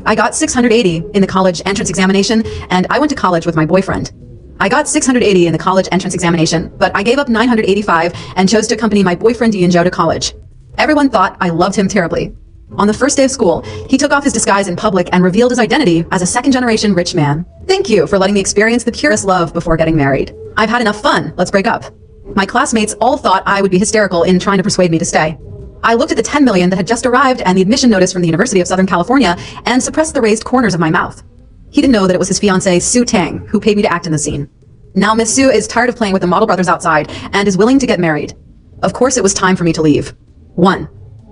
I got 680 in the college entrance examination, and I went to college with my boyfriend. I got 680 in the college entrance examination, but I gave up 985 and chose to accompany my boyfriend Yi and Joe to college. Everyone thought I loved him terribly. On the first day of school, he took off his disguise in public and revealed his identity as a second-generation rich man. Thank you for letting me experience the purest love before getting married. I've had enough fun. Let's break up. My classmates all thought I would be hysterical in trying to persuade me to stay. I looked at the 10 million that had just arrived and the admission notice from the University of Southern California and suppressed the raised corners of my mouth. He didn't know that it was his fiancée, Sue Tang, who paid me to act in the scene. Now Miss Sue is tired of playing with the model brothers outside and is willing to get married. Of course it was time for me to leave. 1.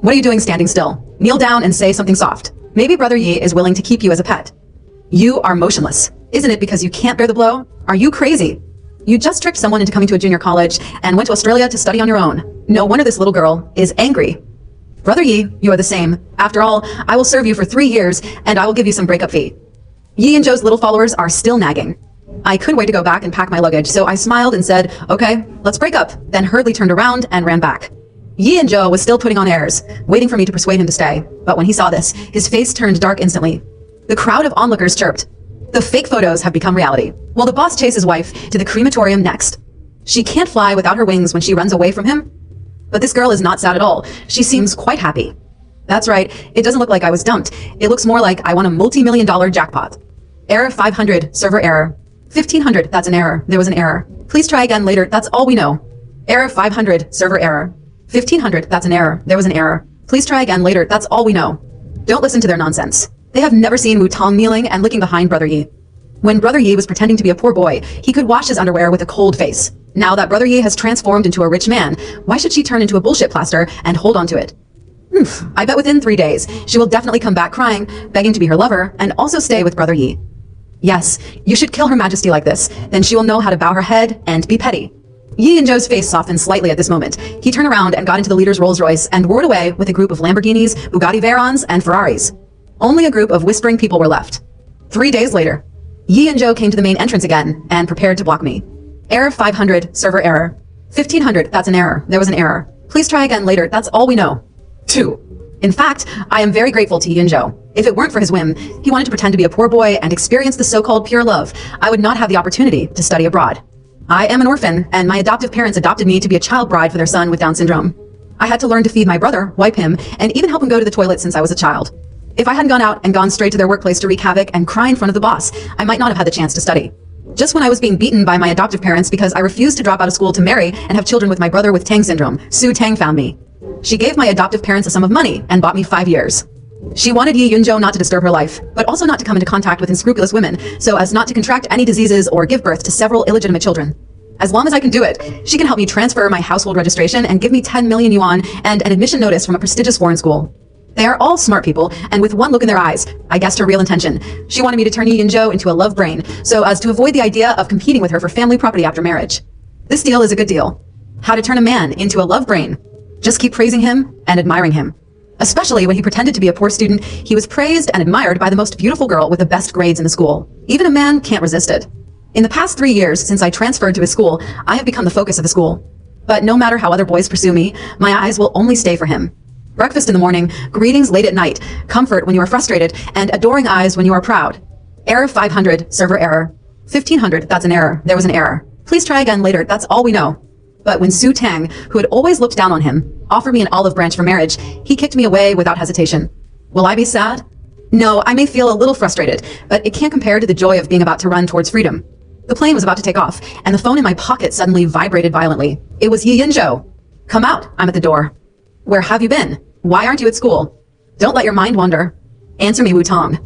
What are you doing standing still? Kneel down and say something soft. Maybe Brother Yi is willing to keep you as a pet. You are motionless. Isn't it because you can't bear the blow? Are you crazy? You just tricked someone into coming to a junior college and went to Australia to study on your own. No wonder this little girl is angry. Brother Yi, you are the same. After all, I will serve you for 3 years and I will give you some breakup fee. Yi and Joe's little followers are still nagging. I couldn't wait to go back and pack my luggage, so I smiled and said, okay, let's break up, then hurriedly turned around and ran back. Yi and Joe was still putting on airs, waiting for me to persuade him to stay, but when he saw this, his face turned dark instantly. The crowd of onlookers chirped. The fake photos have become reality. Will the boss chase his wife to the crematorium next? She can't fly without her wings when she runs away from him? But this girl is not sad at all. She seems quite happy. That's right, it doesn't look like I was dumped. It looks more like I won a multi-million-dollar jackpot. Error 500, server error. 1500, that's an error. There was an error. Please try again later, that's all we know. Error 500, server error. 1500, that's an error. There was an error. Please try again later, that's all we know. Don't listen to their nonsense. They have never seen Wu Tong kneeling and licking behind Brother Yi. When Brother Yi was pretending to be a poor boy, he could wash his underwear with a cold face. Now that Brother Yi has transformed into a rich man, why should she turn into a bullshit plaster and hold on to it? I bet within 3 days, she will definitely come back crying, begging to be her lover, and also stay with Brother Yi. Yes, you should kill Her Majesty like this, then she will know how to bow her head and be petty. Yi and Joe's face softened slightly at this moment. He turned around and got into the leader's Rolls-Royce and roared away with a group of Lamborghinis, Bugatti Veyrons, and Ferraris. Only a group of whispering people were left. 3 days later, Yi and Joe came to the main entrance again and prepared to block me. Error 500, server error. 1500, that's an error. There was an error. Please try again later, that's all we know. 2. In fact, I am very grateful to Yi and Joe. If it weren't for his whim, he wanted to pretend to be a poor boy and experience the so-called pure love, I would not have the opportunity to study abroad. I am an orphan, and my adoptive parents adopted me to be a child bride for their son with Down syndrome. I had to learn to feed my brother, wipe him, and even help him go to the toilet since I was a child. If I hadn't gone out and gone straight to their workplace to wreak havoc and cry in front of the boss, I might not have had the chance to study. Just when I was being beaten by my adoptive parents because I refused to drop out of school to marry and have children with my brother with Tang syndrome, Sue Tang found me. She gave my adoptive parents a sum of money and bought me 5 years. She wanted Yi Yunzhou not to disturb her life, but also not to come into contact with unscrupulous women, so as not to contract any diseases or give birth to several illegitimate children. As long as I can do it, she can help me transfer my household registration and give me 10 million yuan and an admission notice from a prestigious foreign school. They are all smart people, and with one look in their eyes, I guessed her real intention. She wanted me to turn Yi Yunzhou into a love brain, so as to avoid the idea of competing with her for family property after marriage. This deal is a good deal. How to turn a man into a love brain. Just keep praising him and admiring him. Especially when he pretended to be a poor student, he was praised and admired by the most beautiful girl with the best grades in the school. Even a man can't resist it. In the past 3 years since I transferred to his school, I have become the focus of the school. But no matter how other boys pursue me, my eyes will only stay for him. Breakfast in the morning, greetings late at night, comfort when you are frustrated, and adoring eyes when you are proud. Error 500, server error. 1500, that's an error. There was an error. Please try again later, that's all we know. But when Sue Tang, who had always looked down on him, offered me an olive branch for marriage, he kicked me away without hesitation. Will I be sad? No, I may feel a little frustrated, but it can't compare to the joy of being about to run towards freedom. The plane was about to take off, and the phone in my pocket suddenly vibrated violently. It was Yi Yunzhou. Come out, I'm at the door. Where have you been? Why aren't you at school? Don't let your mind wander. Answer me, Wu Tong.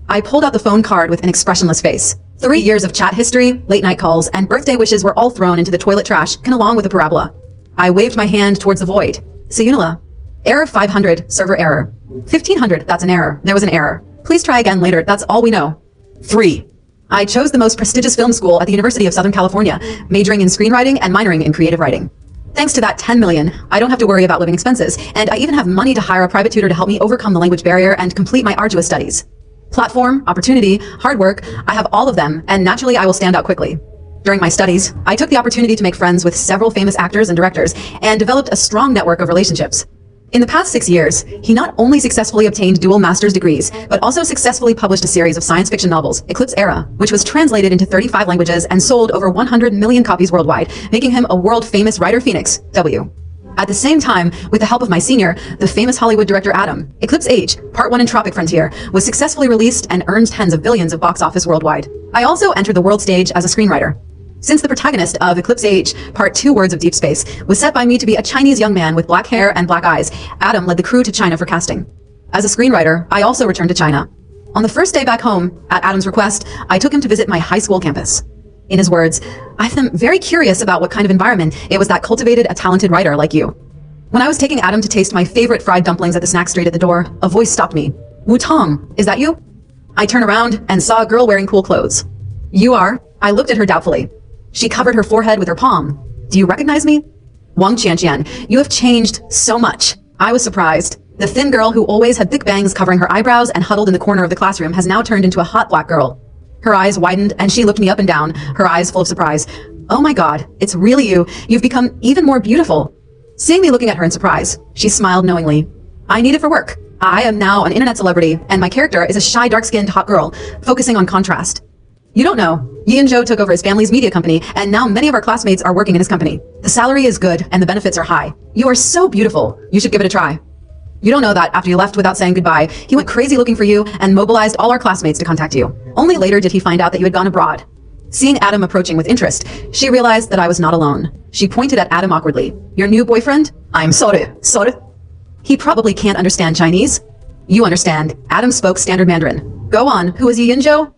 I pulled out the phone card with an expressionless face. 3 years of chat history, late night calls, and birthday wishes were all thrown into the toilet trash and along with a parabola. I waved my hand towards the void. Sayonara. Error 500, server error. 1500, that's an error. There was an error. Please try again later, that's all we know. 3. I chose the most prestigious film school at the University of Southern California, majoring in screenwriting and minoring in creative writing. Thanks to that 10 million, I don't have to worry about living expenses, and I even have money to hire a private tutor to help me overcome the language barrier and complete my arduous studies. Platform, opportunity, hard work, I have all of them, and naturally I will stand out quickly. During my studies, I took the opportunity to make friends with several famous actors and directors, and developed a strong network of relationships. In the past 6 years, he not only successfully obtained dual master's degrees, but also successfully published a series of science fiction novels, Eclipse Era, which was translated into 35 languages and sold over 100 million copies worldwide, making him a world-famous writer phoenix, W. At the same time, with the help of my senior, the famous Hollywood director Adam, Eclipse Age, Part 1 in Tropic Frontier, was successfully released and earned tens of billions of box office worldwide. I also entered the world stage as a screenwriter. Since the protagonist of Eclipse Age, Part 2 Words of Deep Space, was set by me to be a Chinese young man with black hair and black eyes, Adam led the crew to China for casting. As a screenwriter, I also returned to China. On the first day back home, at Adam's request, I took him to visit my high school campus. In his words, I'm very curious about what kind of environment it was that cultivated a talented writer like you. When I was taking Adam to taste my favorite fried dumplings at the snack street at the door, a voice stopped me. Wu Tong, is that you? I turned around and saw a girl wearing cool clothes. You are? I looked at her doubtfully. She covered her forehead with her palm. Do you recognize me? Wang Qianqian, you have changed so much. I was surprised. The thin girl who always had thick bangs covering her eyebrows and huddled in the corner of the classroom has now turned into a hot black girl. Her eyes widened and she looked me up and down, her eyes full of surprise. Oh my God, it's really you. You've become even more beautiful. Seeing me looking at her in surprise, she smiled knowingly. I need it for work. I am now an internet celebrity and my character is a shy, dark-skinned hot girl, focusing on contrast. You don't know. Yi and Zhou took over his family's media company, and now many of our classmates are working in his company. The salary is good, and the benefits are high. You are so beautiful. You should give it a try. You don't know that after you left without saying goodbye, he went crazy looking for you and mobilized all our classmates to contact you. Only later did he find out that you had gone abroad. Seeing Adam approaching with interest, she realized that I was not alone. She pointed at Adam awkwardly. Your new boyfriend? I'm sorry. He probably can't understand Chinese. You understand. Adam spoke standard Mandarin. Go on. Who is Yi and Zhou?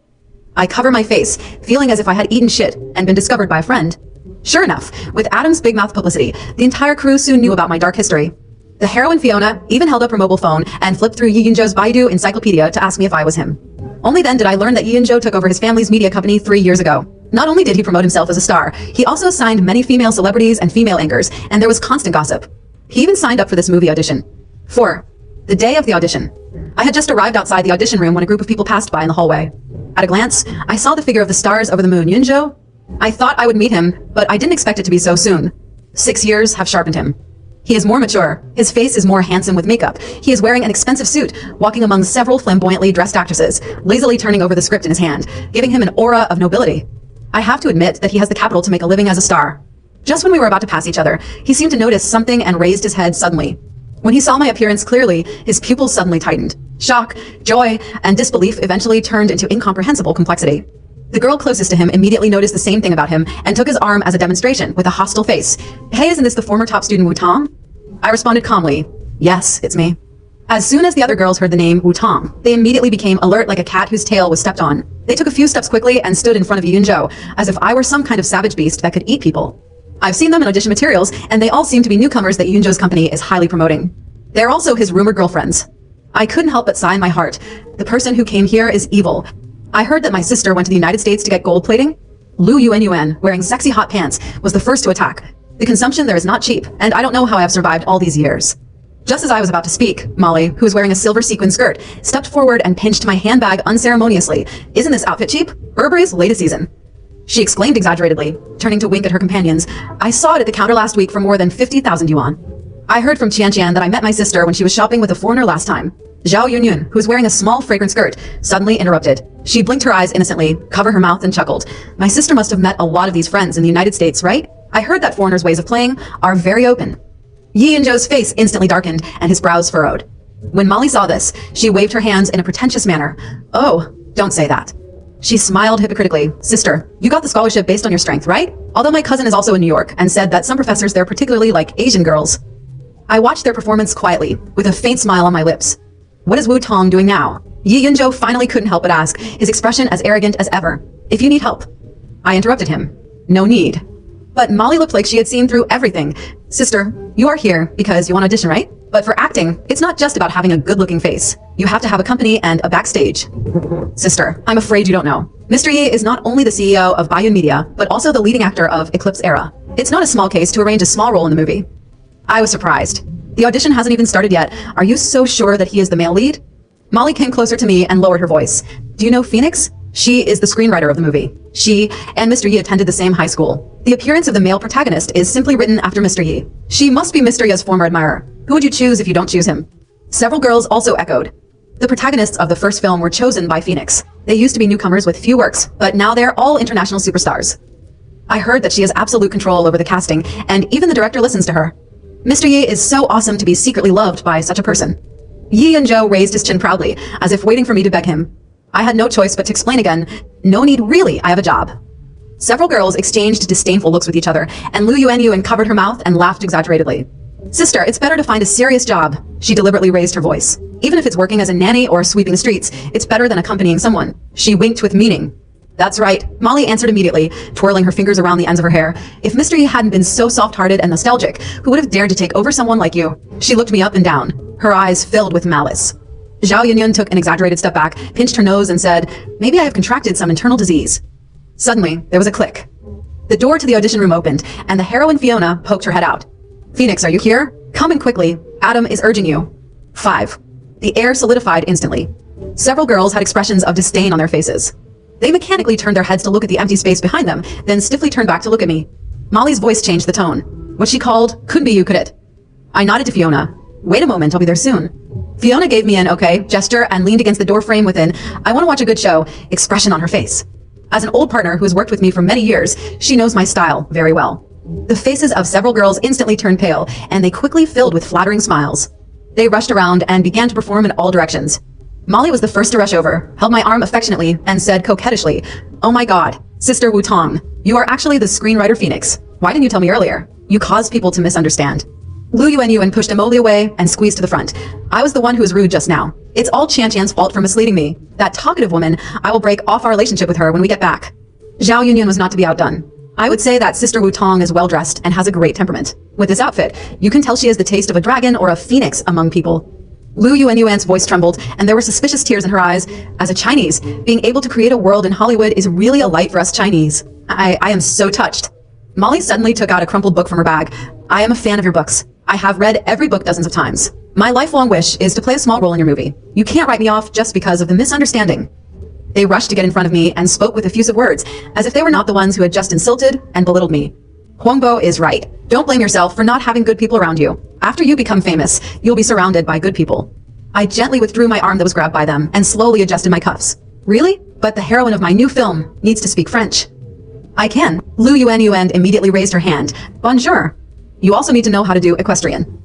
I cover my face, feeling as if I had eaten shit and been discovered by a friend. Sure enough, with Adam's big mouth publicity, the entire crew soon knew about my dark history. The heroine Fiona even held up her mobile phone and flipped through Yi and Zhou's Baidu encyclopedia to ask me if I was him. Only then did I learn that Yi and Zhou took over his family's media company 3 years ago. Not only did he promote himself as a star, he also signed many female celebrities and female anchors, and there was constant gossip. He even signed up for this movie audition. 4. The day of the audition. I had just arrived outside the audition room when a group of people passed by in the hallway. At a glance, I saw the figure of the stars over the moon, Yi and Zhou. I thought I would meet him, but I didn't expect it to be so soon. 6 years have sharpened him. He is more mature. His face is more handsome with makeup. He is wearing an expensive suit, walking among several flamboyantly dressed actresses, lazily turning over the script in his hand, giving him an aura of nobility. I have to admit that he has the capital to make a living as a star. Just when we were about to pass each other, he seemed to notice something and raised his head suddenly. When he saw my appearance clearly, his pupils suddenly tightened. Shock, joy, and disbelief eventually turned into incomprehensible complexity. The girl closest to him immediately noticed the same thing about him and took his arm as a demonstration with a hostile face. Hey, isn't this the former top student Wu Tong? I responded calmly, yes, it's me. As soon as the other girls heard the name Wu Tong, they immediately became alert like a cat whose tail was stepped on. They took a few steps quickly and stood in front of Yi and Zhou, as if I were some kind of savage beast that could eat people. I've seen them in audition materials, and they all seem to be newcomers that Yi and Zhou's company is highly promoting. They're also his rumored girlfriends. I couldn't help but sigh in my heart. The person who came here is evil. I heard that my sister went to the United States to get gold plating. Lu Yuan, wearing sexy hot pants, was the first to attack. The consumption there is not cheap, and I don't know how I have survived all these years. Just as I was about to speak, Molly, who was wearing a silver sequin skirt, stepped forward and pinched my handbag unceremoniously. Isn't this outfit cheap? Burberry's latest season. She exclaimed exaggerately, turning to wink at her companions. I saw it at the counter last week for more than 50,000 yuan. I heard from Qianqian that I met my sister when she was shopping with a foreigner last time. Zhao Yunyun, who was wearing a small fragrant skirt, suddenly interrupted. She blinked her eyes innocently, covered her mouth, and chuckled. My sister must have met a lot of these friends in the United States, right? I heard that foreigners' ways of playing are very open. Yi and Zhou's face instantly darkened, and his brows furrowed. When Molly saw this, she waved her hands in a pretentious manner. Oh, don't say that. She smiled hypocritically. Sister, you got the scholarship based on your strength, right? Although my cousin is also in New York and said that some professors there particularly like Asian girls. I watched their performance quietly, with a faint smile on my lips. What is Wu Tong doing now? Yi and Zhou finally couldn't help but ask, his expression as arrogant as ever. If you need help. I interrupted him. No need. But Molly looked like she had seen through everything. Sister, you are here because you want to audition, right? But for acting, it's not just about having a good-looking face. You have to have a company and a backstage. Sister, I'm afraid you don't know. Mr. Yi is not only the CEO of Baiyun Media, but also the leading actor of Eclipse Era. It's not a small case to arrange a small role in the movie. I was surprised. The audition hasn't even started yet. Are you so sure that he is the male lead? Molly came closer to me and lowered her voice. Do you know Phoenix? She is the screenwriter of the movie. She and Mr. Yi attended the same high school. The appearance of the male protagonist is simply written after Mr. Yi. She must be Mr. Yi's former admirer. Who would you choose if you don't choose him? Several girls also echoed. The protagonists of the first film were chosen by Phoenix. They used to be newcomers with few works, but now they're all international superstars. I heard that she has absolute control over the casting, and even the director listens to her. Mr. Yi is so awesome to be secretly loved by such a person. Yi Yunzhou raised his chin proudly, as if waiting for me to beg him. I had no choice but to explain again, no need really, I have a job. Several girls exchanged disdainful looks with each other, and Lu Yuanyuan covered her mouth and laughed exaggeratedly. Sister, it's better to find a serious job. She deliberately raised her voice. Even if it's working as a nanny or sweeping the streets, it's better than accompanying someone. She winked with meaning. That's right, Molly answered immediately, twirling her fingers around the ends of her hair. If Mr. Yi hadn't been so soft-hearted and nostalgic, who would have dared to take over someone like you? She looked me up and down, her eyes filled with malice. Zhao Yunyun took an exaggerated step back, pinched her nose and said, maybe I have contracted some internal disease. Suddenly, there was a click. The door to the audition room opened, and the heroine Fiona poked her head out. Phoenix, are you here? Come in quickly. Adam is urging you. 5. The air solidified instantly. Several girls had expressions of disdain on their faces. They mechanically turned their heads to look at the empty space behind them, then stiffly turned back to look at me. Molly's voice changed the tone. What she called, could be you, could it? I nodded to Fiona. Wait a moment, I'll be there soon. Fiona gave me an okay gesture and leaned against the door frame within, I want to watch a good show, expression on her face. As an old partner who has worked with me for many years, she knows my style very well. The faces of several girls instantly turned pale, and they quickly filled with flattering smiles. They rushed around and began to perform in all directions. Molly was the first to rush over, held my arm affectionately, and said coquettishly, oh my god, Sister Wu Tong, you are actually the screenwriter Phoenix. Why didn't you tell me earlier? You caused people to misunderstand. Lu Yuanyuan pushed Emily away and squeezed to the front. I was the one who was rude just now. It's all Qianqian's fault for misleading me. That talkative woman, I will break off our relationship with her when we get back. Zhao Yunyun was not to be outdone. I would say that Sister Wu Tong is well-dressed and has a great temperament. With this outfit, you can tell she has the taste of a dragon or a phoenix among people. Lu Yuanyuan's voice trembled, and there were suspicious tears in her eyes. As a Chinese, being able to create a world in Hollywood is really a light for us Chinese. I am so touched. Molly suddenly took out a crumpled book from her bag. I am a fan of your books. I have read every book dozens of times. My lifelong wish is to play a small role in your movie. You can't write me off just because of the misunderstanding. They rushed to get in front of me and spoke with effusive words, as if they were not the ones who had just insulted and belittled me. Huangbo is right. Don't blame yourself for not having good people around you. After you become famous, you'll be surrounded by good people. I gently withdrew my arm that was grabbed by them and slowly adjusted my cuffs. Really? But the heroine of my new film needs to speak French. I can. Lu Yuanyuan immediately raised her hand. Bonjour. You also need to know how to do equestrian.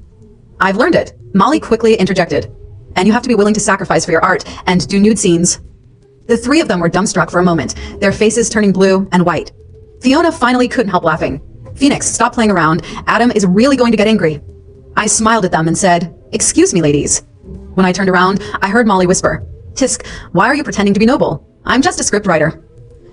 I've learned it. Molly quickly interjected. And you have to be willing to sacrifice for your art and do nude scenes. The three of them were dumbstruck for a moment, their faces turning blue and white. Fiona finally couldn't help laughing. Phoenix, stop playing around. Adam is really going to get angry. I smiled at them and said, excuse me, ladies. When I turned around, I heard Molly whisper, Tisk, why are you pretending to be noble? I'm just a scriptwriter.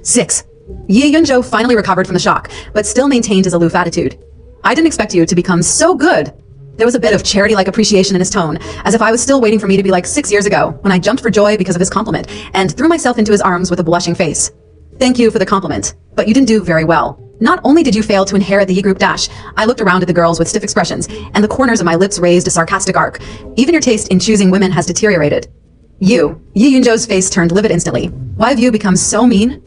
6. Yi Yunzhou finally recovered from the shock, but still maintained his aloof attitude. I didn't expect you to become so good. There was a bit of charity-like appreciation in his tone, as if I was still waiting for me to be like 6 years ago, when I jumped for joy because of his compliment, and threw myself into his arms with a blushing face. Thank you for the compliment, but you didn't do very well. Not only did you fail to inherit the Yi Group dash, I looked around at the girls with stiff expressions, and the corners of my lips raised a sarcastic arc. Even your taste in choosing women has deteriorated. Yi Yunzhou's face turned livid instantly. Why have you become so mean?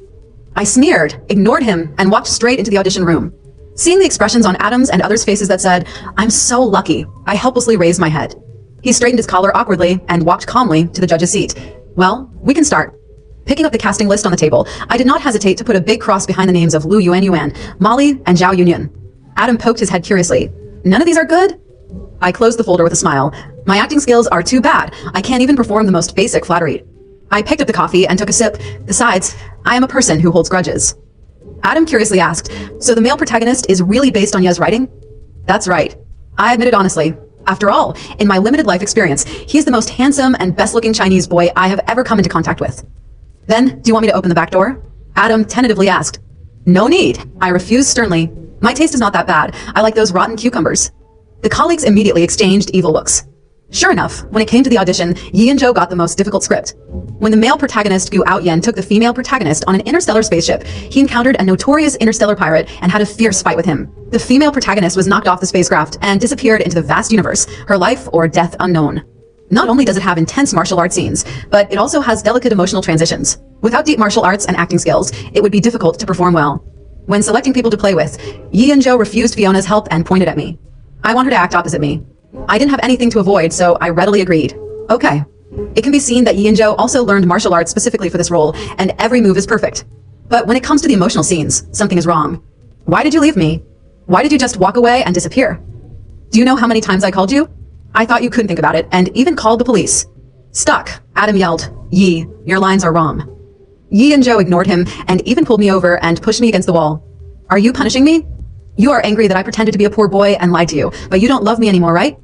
I sneered, ignored him, and walked straight into the audition room. Seeing the expressions on Adam's and others' faces that said, I'm so lucky, I helplessly raised my head. He straightened his collar awkwardly and walked calmly to the judge's seat. Well, we can start. Picking up the casting list on the table, I did not hesitate to put a big cross behind the names of Lu Yuanyuan, Molly, and Zhao Yunyun. Adam poked his head curiously. None of these are good? I closed the folder with a smile. My acting skills are too bad. I can't even perform the most basic flattery. I picked up the coffee and took a sip. Besides, I am a person who holds grudges. Adam curiously asked, so the male protagonist is really based on Ye's writing? That's right. I admitted honestly. After all, in my limited life experience, he is the most handsome and best-looking Chinese boy I have ever come into contact with. Then, do you want me to open the back door? Adam tentatively asked. No need. I refused sternly. My taste is not that bad. I like those rotten cucumbers. The colleagues immediately exchanged evil looks. Sure enough, when it came to the audition, Yi and Zhou got the most difficult script. When the male protagonist Gu Outyen took the female protagonist on an interstellar spaceship, he encountered a notorious interstellar pirate and had a fierce fight with him. The female protagonist was knocked off the spacecraft and disappeared into the vast universe, her life or death unknown. Not only does it have intense martial arts scenes, but it also has delicate emotional transitions. Without deep martial arts and acting skills, it would be difficult to perform well. When selecting people to play with, Yi and Joe refused Fiona's help and pointed at me. I want her to act opposite me. I didn't have anything to avoid, so I readily agreed. Okay. It can be seen that Yi and Joe also learned martial arts specifically for this role, and every move is perfect. But when it comes to the emotional scenes, something is wrong. Why did you leave me? Why did you just walk away and disappear? Do you know how many times I called you? I thought you couldn't think about it, and even called the police. Stuck, Adam yelled. Yi, your lines are wrong. Yi and Joe ignored him and even pulled me over and pushed me against the wall. Are you punishing me? You are angry that I pretended to be a poor boy and lied to you, but you don't love me anymore, right?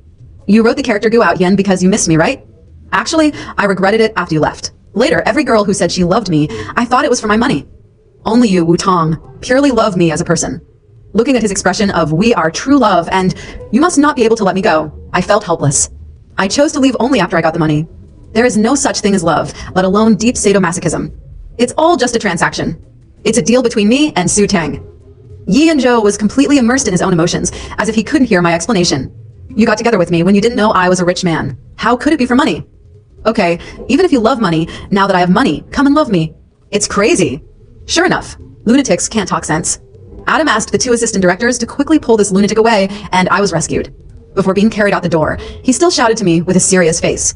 You wrote the character Gu Out Yen because you missed me, right? Actually, I regretted it after you left. Later, every girl who said she loved me, I thought it was for my money. Only you, Wu Tong, purely love me as a person. Looking at his expression of we are true love and you must not be able to let me go, I felt helpless. I chose to leave only after I got the money. There is no such thing as love, let alone deep sadomasochism. It's all just a transaction. It's a deal between me and Su Tang. Yi and Joe was completely immersed in his own emotions, as if he couldn't hear my explanation. You got together with me when you didn't know I was a rich man. How could it be for money? Okay, even if you love money, now that I have money, come and love me. It's crazy. Sure enough, lunatics can't talk sense. Adam asked the two assistant directors to quickly pull this lunatic away, and I was rescued. Before being carried out the door, he still shouted to me with a serious face.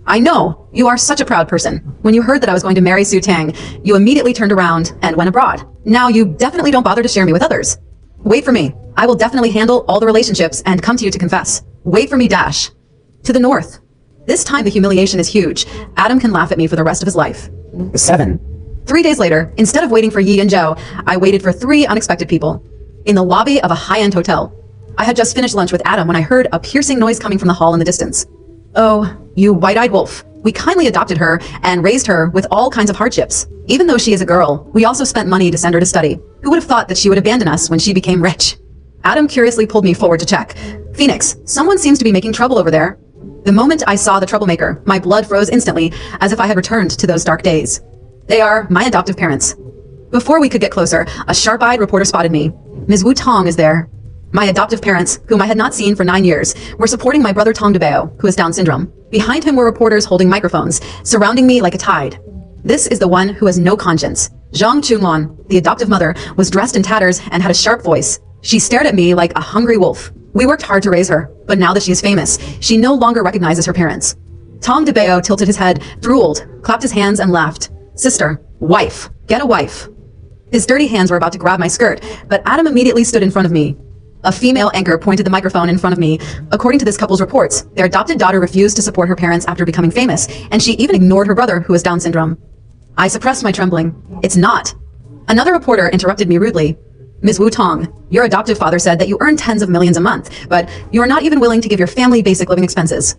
I know, you are such a proud person. When you heard that I was going to marry Su Tang, you immediately turned around and went abroad. Now you definitely don't bother to share me with others. Wait for me. I will definitely handle all the relationships and come to you to confess. Wait for me, Dash. To the north. This time the humiliation is huge. Adam can laugh at me for the rest of his life. 7. 3 days later, instead of waiting for Yi and Joe, I waited for 3 unexpected people. In the lobby of a high-end hotel. I had just finished lunch with Adam when I heard a piercing noise coming from the hall in the distance. Oh, you white-eyed wolf. We kindly adopted her and raised her with all kinds of hardships. Even though she is a girl, we also spent money to send her to study. Who would have thought that she would abandon us when she became rich? Adam curiously pulled me forward to check. Phoenix, someone seems to be making trouble over there. The moment I saw the troublemaker, my blood froze instantly, as if I had returned to those dark days. They are my adoptive parents. Before we could get closer, a sharp-eyed reporter spotted me. Ms. Wu Tong is there. My adoptive parents, whom I had not seen for 9 years, were supporting my brother Tong DeBeo, who has Down syndrome. Behind him were reporters holding microphones, surrounding me like a tide. This is the one who has no conscience. Zhang Chunlon, the adoptive mother, was dressed in tatters and had a sharp voice. She stared at me like a hungry wolf. We worked hard to raise her, but now that she is famous, she no longer recognizes her parents. Tong DeBeo tilted his head, drooled, clapped his hands, and laughed. Sister, wife, get a wife. His dirty hands were about to grab my skirt, but Adam immediately stood in front of me. A female anchor pointed the microphone in front of me. According to this couple's reports, their adopted daughter refused to support her parents after becoming famous, and she even ignored her brother who has Down syndrome. I suppressed my trembling. It's not. Another reporter interrupted me rudely. Ms. Wu Tong, your adoptive father said that you earn tens of millions a month, but you are not even willing to give your family basic living expenses.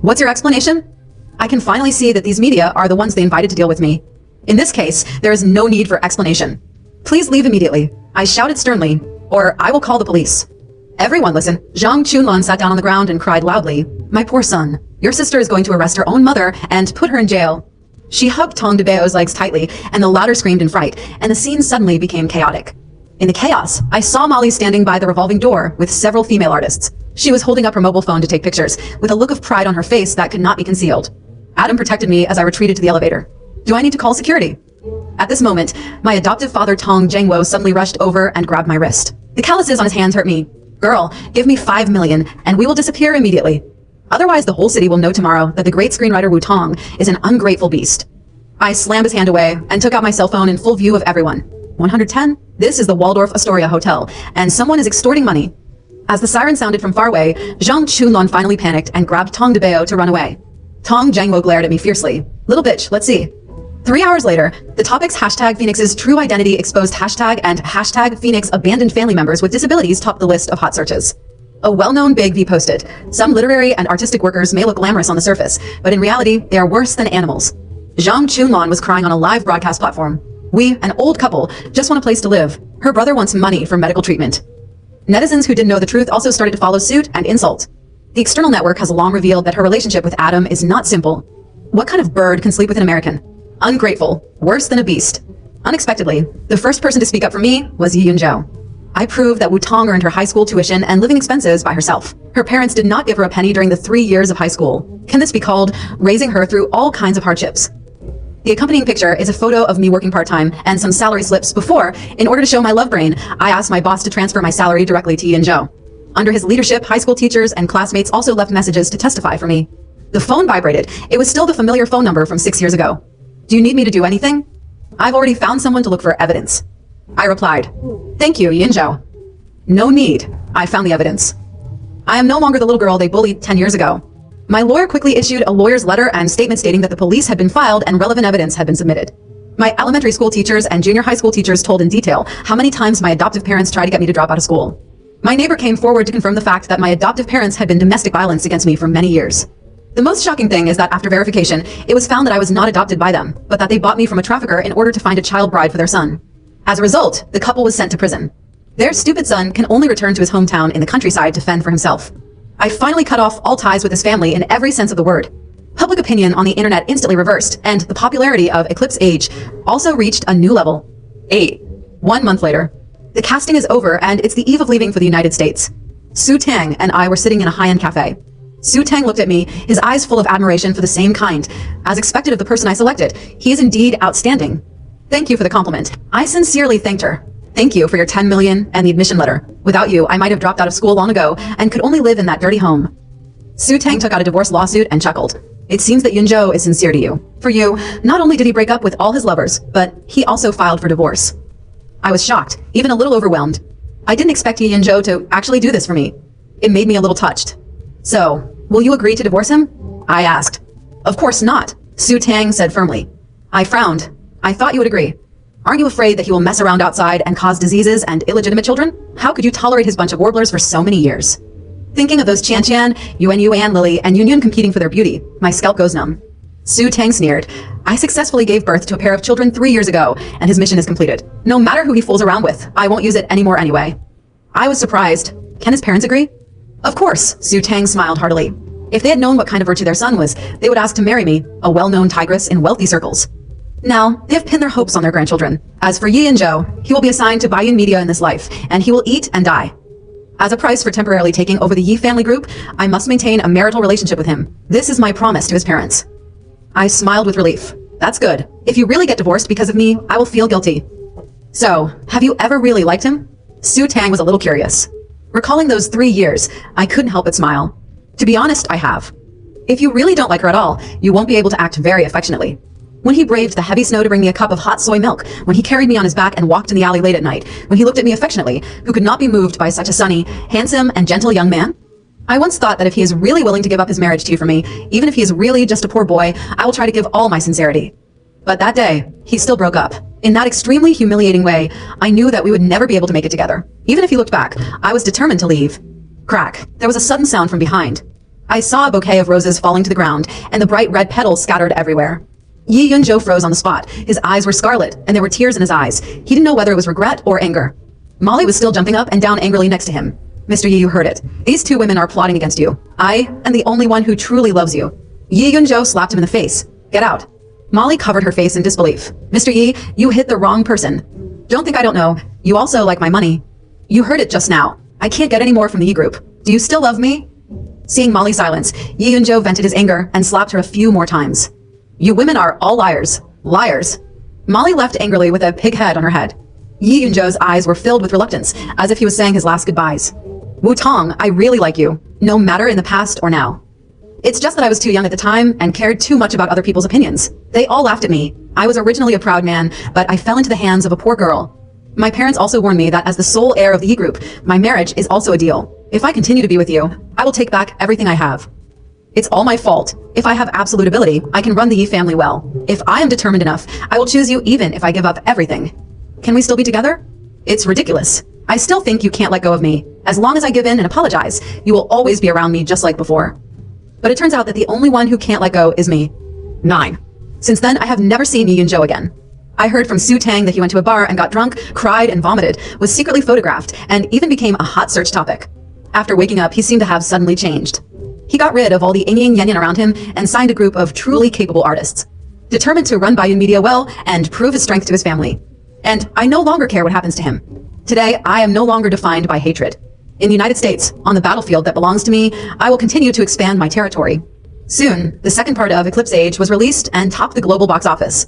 What's your explanation? I can finally see that these media are the ones they invited to deal with me. In this case, there is no need for explanation. Please leave immediately, I shouted sternly, or I will call the police. Everyone listen. Zhang Chunlon sat down on the ground and cried loudly. My poor son, your sister is going to arrest her own mother and put her in jail. She hugged Tong DeBeo's legs tightly, and the latter screamed in fright, and the scene suddenly became chaotic. In the chaos, I saw Molly standing by the revolving door with several female artists. She was holding up her mobile phone to take pictures, with a look of pride on her face that could not be concealed. Adam protected me as I retreated to the elevator. Do I need to call security? At this moment, my adoptive father Tong Jangwo suddenly rushed over and grabbed my wrist. The calluses on his hands hurt me. Girl, give me 5 million, and we will disappear immediately. Otherwise, the whole city will know tomorrow that the great screenwriter Wu Tong is an ungrateful beast. I slammed his hand away and took out my cell phone in full view of everyone. 110? This is the Waldorf Astoria Hotel, and someone is extorting money. As the siren sounded from far away, Zhang Chunlon finally panicked and grabbed Tong DeBeo to run away. Tong Jangwo glared at me fiercely. Little bitch, let's see. 3 hours later, the topics hashtag Phoenix's true identity exposed hashtag and hashtag Phoenix abandoned family members with disabilities topped the list of hot searches. A well-known Big V posted, some literary and artistic workers may look glamorous on the surface, but in reality, they are worse than animals. Zhang Chunlon was crying on a live broadcast platform. We, an old couple, just want a place to live. Her brother wants money for medical treatment. Netizens who didn't know the truth also started to follow suit and insult. The external network has long revealed that her relationship with Adam is not simple. What kind of bird can sleep with an American? Ungrateful, worse than a beast. Unexpectedly, the first person to speak up for me was Yi and Joe. I proved that Wu Tong earned her high school tuition and living expenses by herself. Her parents did not give her a penny during the 3 years of high school. Can this be called raising her through all kinds of hardships? The accompanying picture is a photo of me working part-time and some salary slips before, in order to show my love brain, I asked my boss to transfer my salary directly to Yi and Joe. Under his leadership, high school teachers and classmates also left messages to testify for me. The phone vibrated. It was still the familiar phone number from 6 years ago. Do you need me to do anything? I've already found someone to look for evidence. I replied, thank you, Yi and Joe. No need. I found the evidence. I am no longer the little girl they bullied 10 years ago. My lawyer quickly issued a lawyer's letter and statement stating that the police had been filed and relevant evidence had been submitted. My elementary school teachers and junior high school teachers told in detail how many times my adoptive parents tried to get me to drop out of school. My neighbor came forward to confirm the fact that my adoptive parents had been domestic violence against me for many years. The most shocking thing is that after verification, it was found that I was not adopted by them, but that they bought me from a trafficker in order to find a child bride for their son. As a result, the couple was sent to prison. Their stupid son can only return to his hometown in the countryside to fend for himself. I finally cut off all ties with his family in every sense of the word. Public opinion on the internet instantly reversed, and the popularity of Eclipse Age also reached a new level. 1 month later. The casting is over, and it's the eve of leaving for the United States. Su Tang and I were sitting in a high-end cafe. Su Tang looked at me, his eyes full of admiration for the same kind. As expected of the person I selected, he is indeed outstanding. Thank you for the compliment. I sincerely thanked her. Thank you for your 10 million and the admission letter. Without you, I might have dropped out of school long ago and could only live in that dirty home. Su Tang took out a divorce lawsuit and chuckled. It seems that Yun Zhou is sincere to you. For you, not only did he break up with all his lovers, but he also filed for divorce. I was shocked, even a little overwhelmed. I didn't expect Yun Zhou to actually do this for me. It made me a little touched. So, will you agree to divorce him? I asked. Of course not, Su Tang said firmly. I frowned. I thought you would agree. Aren't you afraid that he will mess around outside and cause diseases and illegitimate children? How could you tolerate his bunch of warblers for so many years? Thinking of those Qian Qian, Yuan Yuan Lily, and Yun Yun competing for their beauty, my scalp goes numb. Su Tang sneered. I successfully gave birth to a pair of children 3 years ago, and his mission is completed. No matter who he fools around with, I won't use it anymore anyway. I was surprised. Can his parents agree? Of course, Su Tang smiled heartily. If they had known what kind of virtue their son was, they would ask to marry me, a well-known tigress in wealthy circles. Now, they have pinned their hopes on their grandchildren. As for Yi and Zhou, he will be assigned to Baiyun Media in this life, and he will eat and die. As a price for temporarily taking over the Yi family group, I must maintain a marital relationship with him. This is my promise to his parents. I smiled with relief. That's good. If you really get divorced because of me, I will feel guilty. So, have you ever really liked him? Su Tang was a little curious. Recalling those 3 years, I couldn't help but smile. To be honest, I have. If you really don't like her at all, you won't be able to act very affectionately. When he braved the heavy snow to bring me a cup of hot soy milk, when he carried me on his back and walked in the alley late at night, when he looked at me affectionately, who could not be moved by such a sunny, handsome, and gentle young man? I once thought that if he is really willing to give up his marriage to you for me, even if he is really just a poor boy, I will try to give all my sincerity. But that day, he still broke up. In that extremely humiliating way, I knew that we would never be able to make it together. Even if he looked back, I was determined to leave. Crack. There was a sudden sound from behind. I saw a bouquet of roses falling to the ground, and the bright red petals scattered everywhere. Yi Yun Zhou froze on the spot. His eyes were scarlet, and there were tears in his eyes. He didn't know whether it was regret or anger. Molly was still jumping up and down angrily next to him. Mr. Yi, you heard it. These 2 women are plotting against you. I am the only one who truly loves you. Yi Yun Zhou slapped him in the face. Get out. Molly covered her face in disbelief. Mr. Yi, you hit the wrong person. Don't think I don't know. You also like my money. You heard it just now. I can't get any more from the Yi group. Do you still love me? Seeing Molly's silence, Yi Yun Zhou vented his anger and slapped her a few more times. You women are all liars. Liars. Molly left angrily with a pig head on her head. Yi Yun Zhou's eyes were filled with reluctance, as if he was saying his last goodbyes. Wu Tong, I really like you, no matter in the past or now. It's just that I was too young at the time and cared too much about other people's opinions. They all laughed at me. I was originally a proud man, but I fell into the hands of a poor girl. My parents also warned me that as the sole heir of the Yi group, my marriage is also a deal. If I continue to be with you, I will take back everything I have. It's all my fault. If I have absolute ability, I can run the Yi family well. If I am determined enough, I will choose you even if I give up everything. Can we still be together? It's ridiculous. I still think you can't let go of me. As long as I give in and apologize, you will always be around me just like before. But it turns out that the only one who can't let go is me. 9. Since then, I have never seen Yi and Zhou again. I heard from Su Tang that he went to a bar and got drunk, cried and vomited, was secretly photographed, and even became a hot search topic. After waking up, he seemed to have suddenly changed. He got rid of all the yin yang around him and signed a group of truly capable artists, determined to run Baiyun Media well and prove his strength to his family. And I no longer care what happens to him. Today, I am no longer defined by hatred. In the United States, on the battlefield that belongs to me, I will continue to expand my territory. Soon, the second part of Eclipse Age was released and topped the global box office.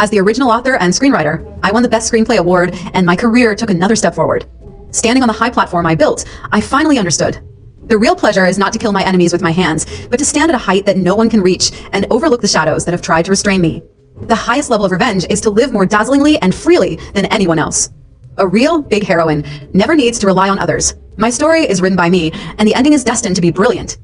As the original author and screenwriter, I won the Best Screenplay Award, and my career took another step forward. Standing on the high platform I built, I finally understood. The real pleasure is not to kill my enemies with my hands, but to stand at a height that no one can reach and overlook the shadows that have tried to restrain me. The highest level of revenge is to live more dazzlingly and freely than anyone else. A real big heroine never needs to rely on others. My story is written by me, and the ending is destined to be brilliant.